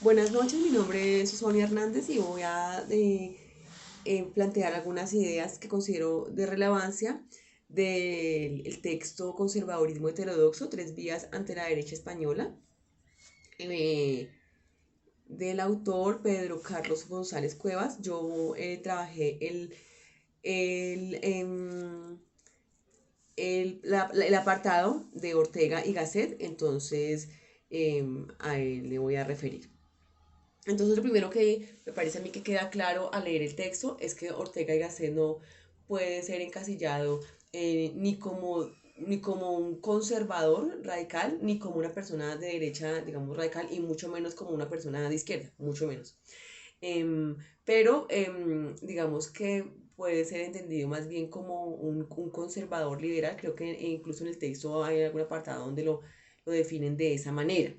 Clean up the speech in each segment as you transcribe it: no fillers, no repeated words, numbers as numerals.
Buenas noches, mi nombre es Sonia Hernández y voy a plantear algunas ideas que considero de relevancia del el texto Conservadurismo heterodoxo, tres vías ante la derecha española, eh, del autor Pedro Carlos González Cuevas. Yo trabajé el, el apartado de Ortega y Gasset, entonces a él le voy a referir. Entonces, lo primero que me parece a mí que queda claro al leer el texto es que Ortega y Gasset no puede ser encasillado ni como un conservador radical, ni como una persona de derecha, digamos, radical, y mucho menos como una persona de izquierda, mucho menos. Digamos que puede ser entendido más bien como un conservador liberal. Creo que incluso en el texto hay algún apartado donde lo definen de esa manera.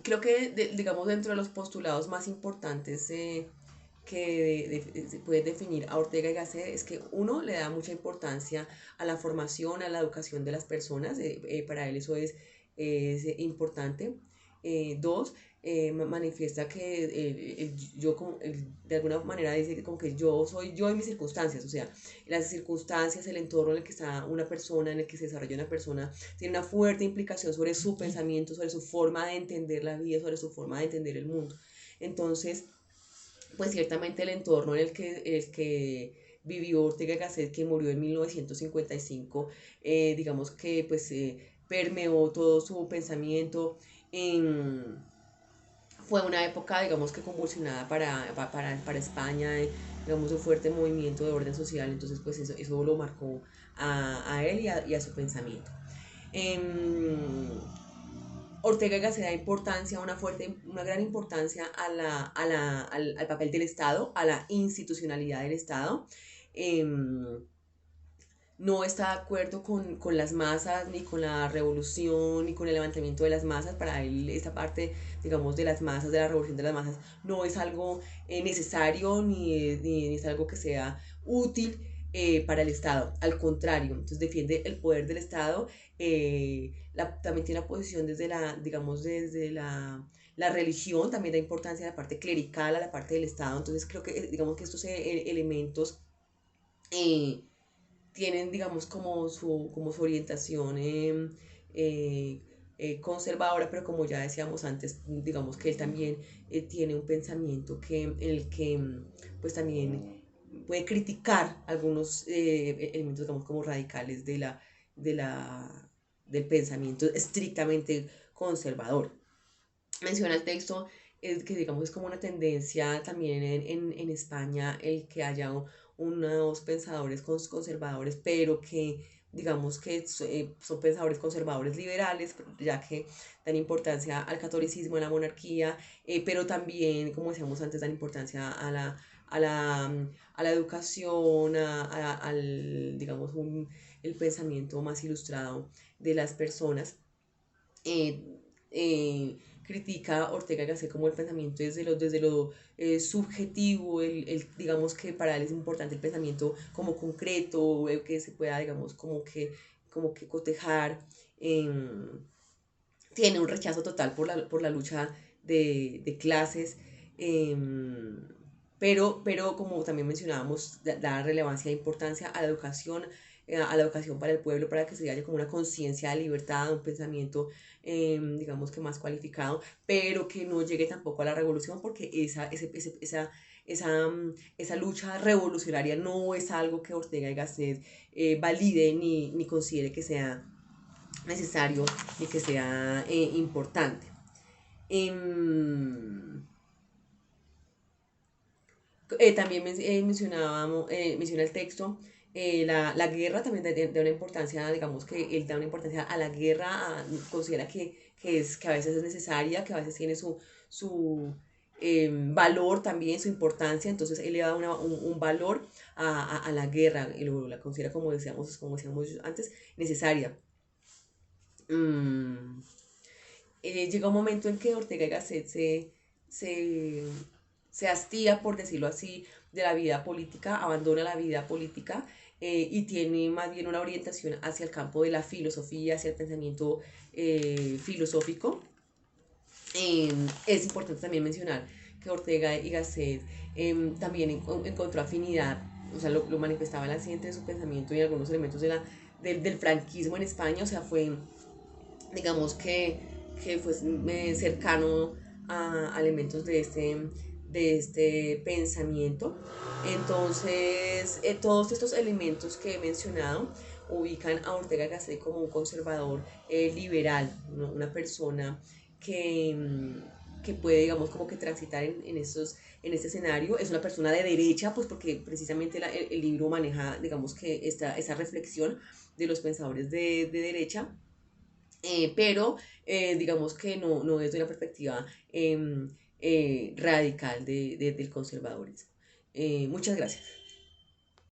Creo que, digamos, dentro de los postulados más importantes que se puede definir a Ortega y Gasset es que uno le da mucha importancia a la formación, a la educación de las personas. Para él eso es importante. Dos, manifiesta que yo de alguna manera dice que como que yo soy yo y mis circunstancias, o sea, las circunstancias, el entorno en el que está una persona, en el que se desarrolla una persona, tiene una fuerte implicación sobre su pensamiento, sobre su forma de entender la vida, sobre su forma de entender el mundo. Entonces, pues ciertamente el entorno en el que vivió Ortega y Gasset, que murió en 1955, digamos que pues permeó todo su pensamiento. En, Fue una época, digamos que convulsionada para España, digamos, un fuerte movimiento de orden social, entonces pues eso lo marcó a él y a su pensamiento. Eh, Ortega y Gasset da importancia, una gran importancia al papel del Estado, a la institucionalidad del Estado. Eh, no está de acuerdo con las masas, ni con la revolución, ni con el levantamiento de las masas. Para él, esta parte, digamos, de las masas, de la revolución de las masas, no es algo necesario ni es algo que sea útil para el Estado. Al contrario, entonces defiende el poder del Estado. También tiene una posición desde digamos, desde la religión, también da importancia a la parte clerical, a la parte del Estado. Entonces creo que, digamos que estos elementos eh, tienen, digamos, como su orientación conservadora, pero como ya decíamos antes, digamos que él también tiene un pensamiento en el que pues también puede criticar algunos elementos, digamos, como radicales de la, del pensamiento estrictamente conservador. Menciona el texto que digamos es como una tendencia también en España el que haya unos pensadores conservadores, pero que digamos que son pensadores conservadores liberales, ya que dan importancia al catolicismo, a la monarquía, pero también, como decíamos antes, dan importancia a la educación, digamos, el pensamiento más ilustrado de las personas. eh, Critica a Ortega y Gasset como el pensamiento desde lo subjetivo, digamos que para él es importante el pensamiento como concreto, que se pueda, digamos, como que cotejar. eh, Tiene un rechazo total por la lucha de clases, eh, pero como también mencionábamos, da relevancia e importancia a la educación para el pueblo, para que se haya como una conciencia de libertad, un pensamiento, digamos que más cualificado, pero que no llegue tampoco a la revolución, porque esa lucha revolucionaria no es algo que Ortega y Gasset valide ni considere que sea necesario y que sea importante. Em, También menciona el texto la guerra, también da una importancia, digamos que él da una importancia a la guerra, considera que a veces es necesaria, que a veces tiene su valor también, su importancia, entonces él le da un valor a la guerra y la considera, como decíamos antes, necesaria. Mm, Llega un momento en que Ortega y Gasset se, se hastía, por decirlo así, de la vida política, abandona la vida política y tiene más bien una orientación hacia el campo de la filosofía, hacia el pensamiento filosófico. Es importante también mencionar que Ortega y Gasset también encontró afinidad, o sea, lo manifestaba en la siguiente de su pensamiento y algunos elementos del franquismo en España, o sea, fue, digamos que fue cercano a elementos de este pensamiento. Entonces, todos estos elementos que he mencionado ubican a Ortega y Gasset como un conservador liberal, ¿no? Una persona que, que puede, digamos, como que transitar en este escenario. Es una persona de derecha, pues porque precisamente el libro maneja, digamos, que esa reflexión de los pensadores de derecha, pero digamos que no desde una perspectiva radical del conservadurismo. Muchas gracias.